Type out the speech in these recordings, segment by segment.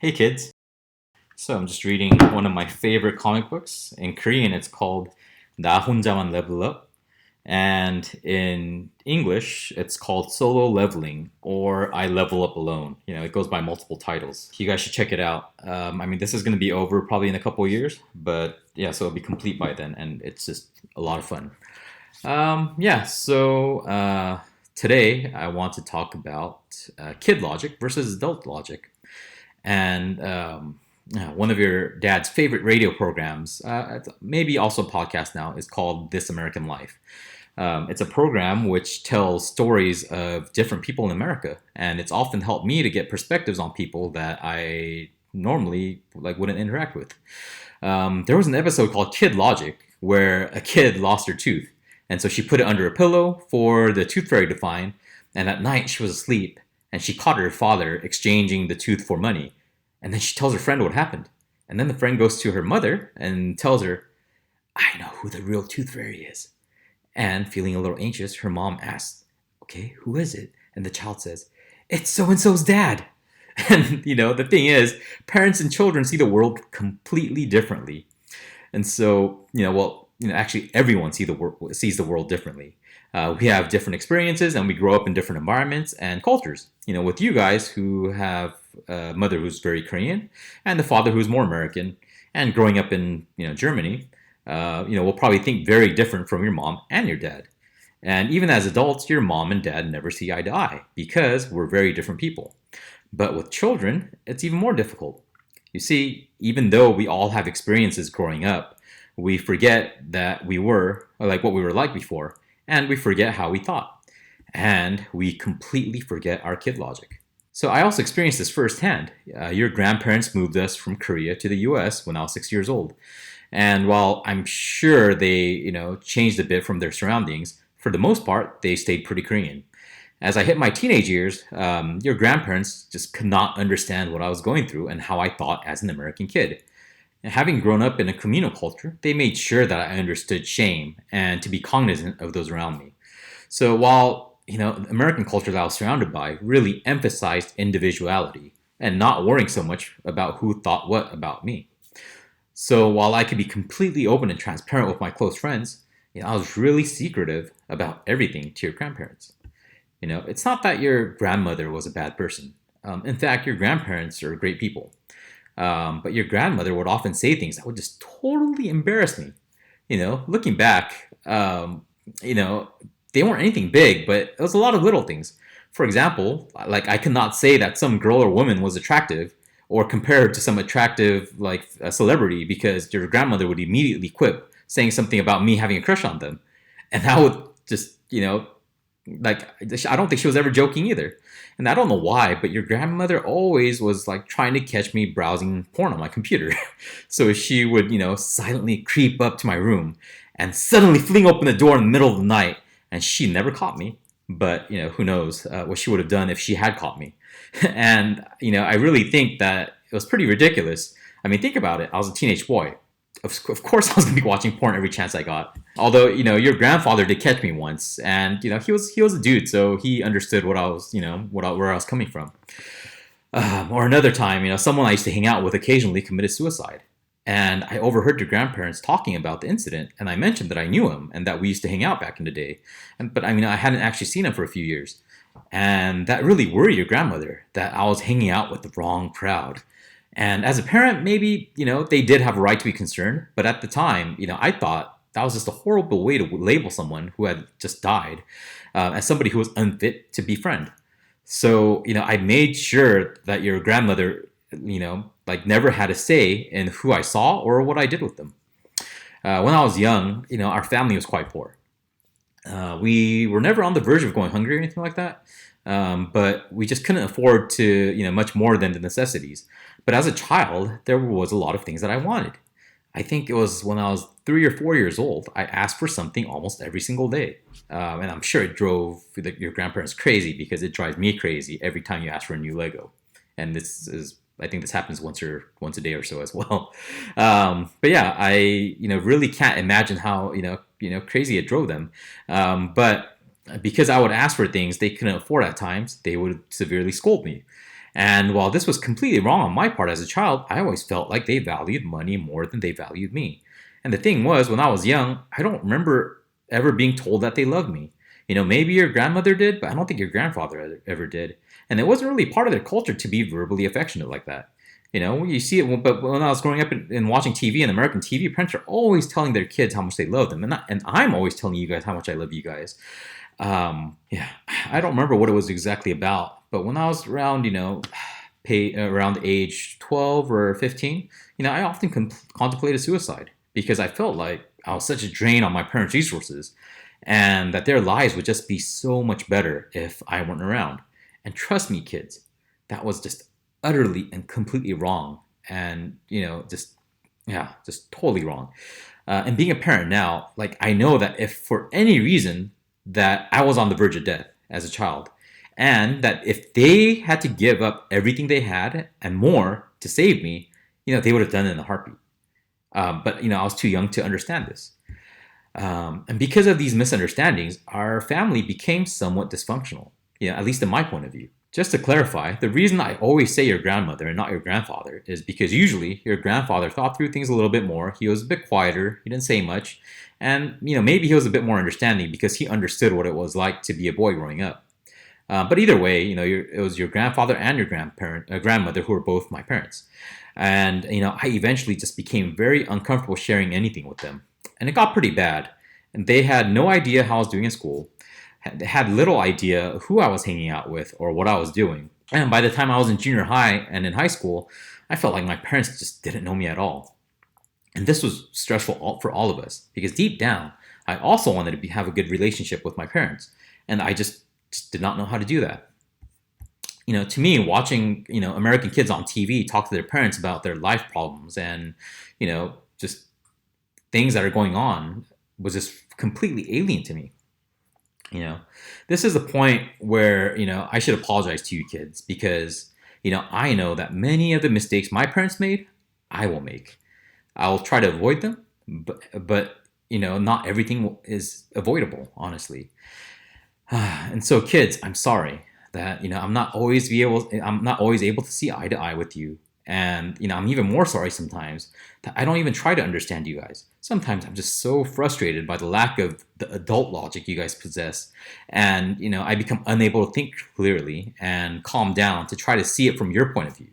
Hey kids. So I'm just reading one of my favorite comic books. In Korean, it's called 나 혼자만 Level Up. And in English, it's called Solo Leveling or I Level Up Alone. It goes by multiple titles. You guys should check it out. This is going to be over probably in a couple of years, but yeah, so it'll be complete by then, and it's just a lot of fun. Today I want to talk about kid logic versus adult logic. And one of your dad's favorite radio programs, maybe also a podcast now, is called This American Life. It's a program which tells stories of different people in America, and it's often helped me to get perspectives on people that I normally wouldn't interact with. There was an episode called Kid Logic where a kid lost her tooth, and so she put it under a pillow for the tooth fairy to find. And at night she was asleep, and she caught her father exchanging the tooth for money. And then she tells her friend what happened. And then the friend goes to her mother and tells her, "I know who the real tooth fairy is." And feeling a little anxious, her mom asks, "Okay, who is it?" And the child says, "It's so and so's dad." And the thing is, parents and children see the world completely differently. And so, actually everyone sees the world differently. We have different experiences, and we grow up in different environments and cultures. With you guys who have a mother who's very Korean and the father who's more American, and growing up in Germany, we'll probably think very different from your mom and your dad. And even as adults, your mom and dad never see eye to eye because we're very different people. But with children, it's even more difficult. You see, even though we all have experiences growing up, we forget that we were like what we were like before, and we forget how we thought, and we completely forget our kid logic. So I also experienced this firsthand. Your grandparents moved us from Korea to the U.S. when I was 6 years old, and while I'm sure they, changed a bit from their surroundings, for the most part they stayed pretty Korean. As I hit my teenage years, your grandparents just could not understand what I was going through and how I thought as an American kid. And having grown up in a communal culture, they made sure that I understood shame and to be cognizant of those around me. So while, the American culture that I was surrounded by really emphasized individuality and not worrying so much about who thought what about me. So while I could be completely open and transparent with my close friends, I was really secretive about everything to your grandparents. It's not that your grandmother was a bad person. In fact, your grandparents are great people. But your grandmother would often say things that would just totally embarrass me. Looking back, they weren't anything big, but it was a lot of little things. For example, like I could not say that some girl or woman was attractive or compare her to some attractive like a celebrity because your grandmother would immediately quip saying something about me having a crush on them. And that would just, like I don't think she was ever joking either. And I don't know why, but your grandmother always was like trying to catch me browsing porn on my computer. So she would, silently creep up to my room and suddenly fling open the door in the middle of the night. And she never caught me. But, who knows what she would have done if she had caught me. And, I really think that it was pretty ridiculous. I mean, think about it. I was a teenage boy. Of course I was going to be watching porn every chance I got. Although, your grandfather did catch me once, and, he was a dude, so he understood what I was, where I was coming from. Or another time, someone I used to hang out with occasionally committed suicide. And I overheard your grandparents talking about the incident, and I mentioned that I knew him and that we used to hang out back in the day. But I hadn't actually seen him for a few years. And that really worried your grandmother, that I was hanging out with the wrong crowd. And as a parent, maybe, they did have a right to be concerned. But at the time, I thought that was just a horrible way to label someone who had just died as somebody who was unfit to befriend. So, I made sure that your grandmother, never had a say in who I saw or what I did with them. When I was young, our family was quite poor. We were never on the verge of going hungry or anything like that. But we just couldn't afford to, much more than the necessities. But as a child, there was a lot of things that I wanted. I think it was when I was 3 or 4 years old, I asked for something almost every single day. And I'm sure it drove your grandparents crazy because it drives me crazy every time you ask for a new Lego. And I think this happens once a day or so as well. But yeah, I, really can't imagine how, crazy it drove them. But because I would ask for things they couldn't afford at times, they would severely scold me. And while this was completely wrong on my part as a child, I always felt like they valued money more than they valued me. And the thing was, when I was young, I don't remember ever being told that they loved me. Maybe your grandmother did, but I don't think your grandfather ever did. And it wasn't really part of their culture to be verbally affectionate like that. You see it, but when I was growing up and watching TV and American TV, parents are always telling their kids how much they love them. And I'm always telling you guys how much I love you guys. Yeah, I don't remember what it was exactly about, but when I was around, around age 12 or 15, I often contemplated suicide because I felt like I was such a drain on my parents' resources and that their lives would just be so much better if I weren't around. And trust me, kids, that was just utterly and completely wrong. And, just totally wrong. And being a parent now, like I know that if for any reason that I was on the verge of death as a child, and that if they had to give up everything they had and more to save me, they would have done it in a heartbeat. But I was too young to understand this. And because of these misunderstandings, our family became somewhat dysfunctional, at least in my point of view. Just to clarify, the reason I always say your grandmother and not your grandfather is because usually your grandfather thought through things a little bit more. He was a bit quieter. He didn't say much. And, maybe he was a bit more understanding because he understood what it was like to be a boy growing up. But either way, it was your grandfather and your grandmother who were both my parents. And, I eventually just became very uncomfortable sharing anything with them. And it got pretty bad. And they had no idea how I was doing in school. They had little idea who I was hanging out with or what I was doing. And by the time I was in junior high and in high school, I felt like my parents just didn't know me at all. And this was stressful for all of us because deep down, I also wanted to have a good relationship with my parents. And I just did not know how to do that. To me, watching, American kids on TV talk to their parents about their life problems and, just things that are going on was just completely alien to me. This is the point where, I should apologize to you kids because, I know that many of the mistakes my parents made, I will make. I'll try to avoid them, but not everything is avoidable, honestly. And so, kids, I'm sorry that I'm not always able to see eye to eye with you, and I'm even more sorry sometimes that I don't even try to understand you guys. Sometimes I'm just so frustrated by the lack of the adult logic you guys possess, and I become unable to think clearly and calm down to try to see it from your point of view.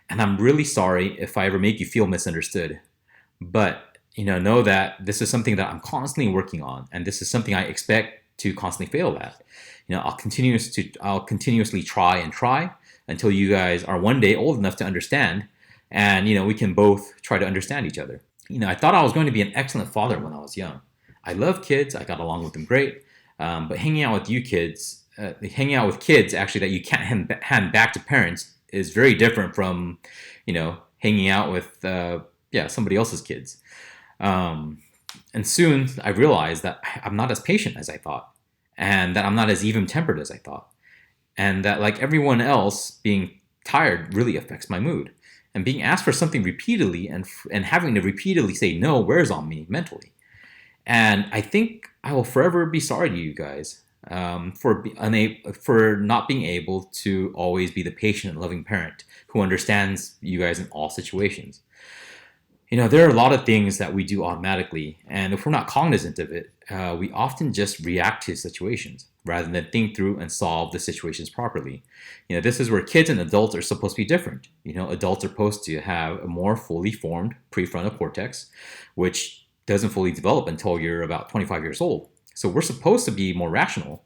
And I'm really sorry if I ever make you feel misunderstood. But, know that this is something that I'm constantly working on. And this is something I expect to constantly fail at. I'll continuously try until you guys are one day old enough to understand. And, we can both try to understand each other. I thought I was going to be an excellent father when I was young. I love kids. I got along with them great. But hanging out with kids actually that you can't hand back to parents is very different from, hanging out with, somebody else's kids. And soon I realized that I'm not as patient as I thought, and that I'm not as even-tempered as I thought, and that like everyone else, being tired really affects my mood, and being asked for something repeatedly and having to repeatedly say no wears on me mentally. And I think I will forever be sorry to you guys for not being able to always be the patient and loving parent who understands you guys in all situations. There are a lot of things that we do automatically, and if we're not cognizant of it, we often just react to situations rather than think through and solve the situations properly. This is where kids and adults are supposed to be different. Adults are supposed to have a more fully formed prefrontal cortex, which doesn't fully develop until you're about 25 years old. So we're supposed to be more rational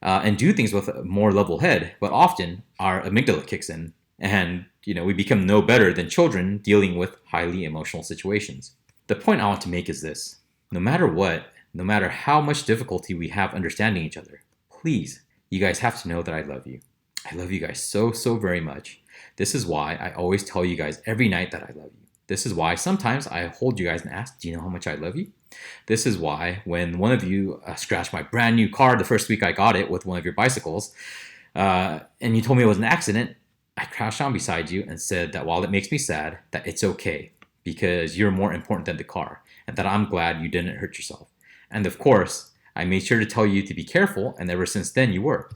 and do things with a more level head, but often our amygdala kicks in and we become no better than children dealing with highly emotional situations. The point I want to make is this. No matter what, no matter how much difficulty we have understanding each other, please, you guys have to know that I love you. I love you guys so, so very much. This is why I always tell you guys every night that I love you. This is why sometimes I hold you guys and ask, do you know how much I love you? This is why when one of you scratched my brand new car the first week I got it with one of your bicycles, and you told me it was an accident, I crashed down beside you and said that while it makes me sad, that it's okay because you're more important than the car, and that I'm glad you didn't hurt yourself. And of course, I made sure to tell you to be careful, and ever since then you were.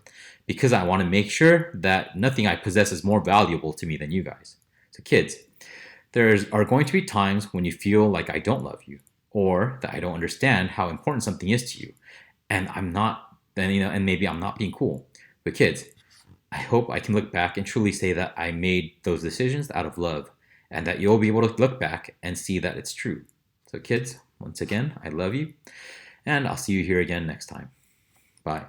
because I want to make sure that nothing I possess is more valuable to me than you guys. So, kids, there are going to be times when you feel like I don't love you or that I don't understand how important something is to you, and I'm not, then and maybe I'm not being cool. But kids, I hope I can look back and truly say that I made those decisions out of love, and that you'll be able to look back and see that it's true. So, kids, once again, I love you, and I'll see you here again next time. Bye.